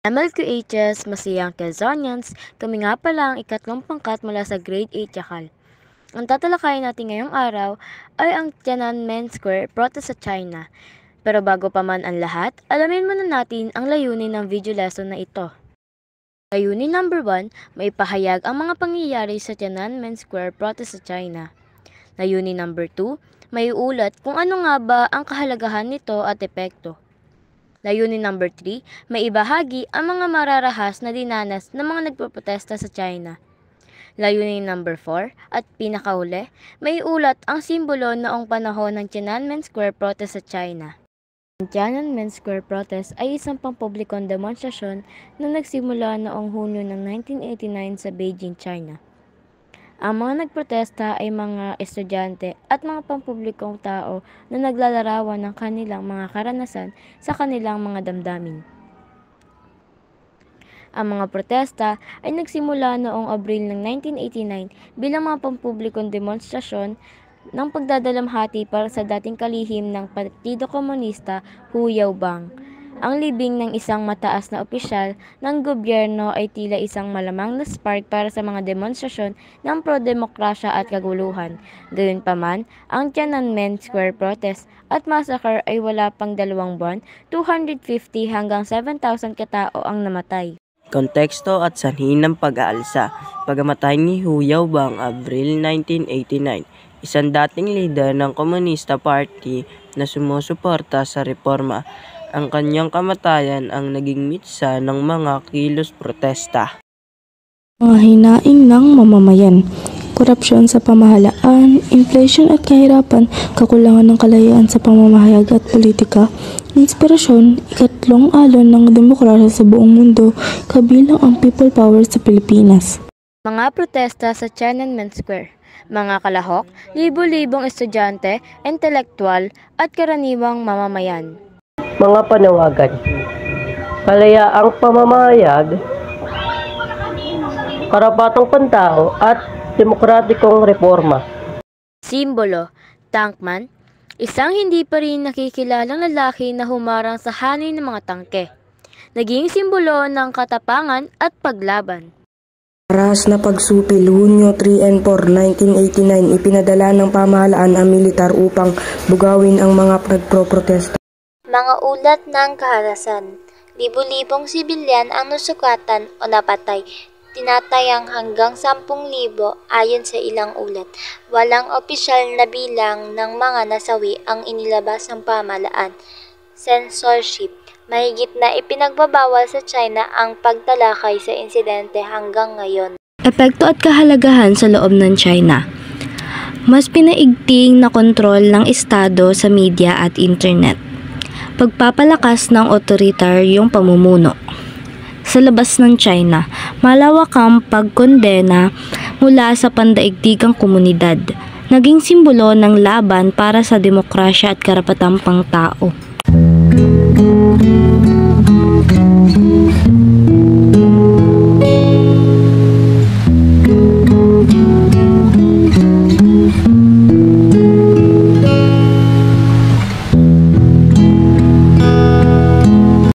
MLQHs, masayang Quezonians, kami nga pala ang ikatlong pangkat mula sa Grade 8 Yakal. Ang tatalakayin natin ngayong araw ay ang Tiananmen Square protest sa China. Pero bago pa man ang lahat, alamin muna natin ang layunin ng video lesson na ito. Layunin number 1, maipahayag ang mga pangyayari sa Tiananmen Square protest sa China. Layunin number 2, maiulat kung ano nga ba ang kahalagahan nito at epekto. Layunin number 3, maibahagi ang mga mararahas na dinanas ng mga nagpoprotesta sa China. Layunin number 4, at pinakahuli, maiulat ang simbolo noong panahon ng Tiananmen Square protest sa China. Ang Tiananmen Square protest ay isang pampublikong demonstrasyon na nagsimula noong Hunyo ng 1989 sa Beijing, China. Ang mga nagprotesta ay mga estudyante at mga pampublikong tao na naglalarawan ng kanilang mga karanasan sa kanilang mga damdamin. Ang mga protesta ay nagsimula noong Abril ng 1989 bilang mga pampublikong demonstrasyon ng pagdadalamhati para sa dating kalihim ng Partido Komunista Hu Yaobang. Ang libing ng isang mataas na opisyal ng gobyerno ay tila isang malamang na spark para sa mga demonstrasyon ng pro-demokrasya at kaguluhan. Gayunpaman, ang Tiananmen Square protest at massacre ay wala pang 2 buwan, 250 hanggang 7,000 katao ang namatay. Konteksto at sanhi ng pag-aalsa. Pagamatay ni Hu Yaobang Abril 1989, isang dating leader ng Communist Party na sumusuporta sa reforma. Ang kanyang kamatayan ang naging mitsa ng mga kilos protesta. Mga hinaing ng mamamayan, korupsyon sa pamahalaan, inflation at kahirapan, kakulangan ng kalayaan sa pamamahayag at politika, inspirasyon, ikatlong alon ng demokrasya sa buong mundo, kabilang ang people power sa Pilipinas. Mga protesta sa Tiananmen Square. Mga kalahok, libo-libong estudyante, intelektual at karaniwang mamamayan. Mga panawagan, kalayaang pamamayag, karapatang pantao at demokratikong reforma. Simbolo, tankman, isang hindi pa rin nakikilalang lalaki na humarang sa hanay ng mga tangke. Naging simbolo ng katapangan at paglaban. Arahas na pagsupil, Hunyo 3 and 4, 1989, ipinadala ng pamahalaan ang militar upang bugawin ang mga nagpro-protesta. Mga ulat ng kaharasan. Libo-libong sibilyan ang nasukatan o napatay. Tinatayang hanggang 10,000 ayon sa ilang ulat. Walang opisyal na bilang ng mga nasawi ang inilabas ng pamahalaan. Censorship. Mahigit na ipinagbabawal sa China ang pagtalakay sa insidente hanggang ngayon. Epekto at kahalagahan sa loob ng China. Mas pinaigting na kontrol ng Estado sa media at internet. Pagpapalakas ng otoritaryong pamumuno. Sa labas ng China, malawak ang pagkondena mula sa pandaigdigang komunidad. Naging simbolo ng laban para sa demokrasya at karapatang pangtao.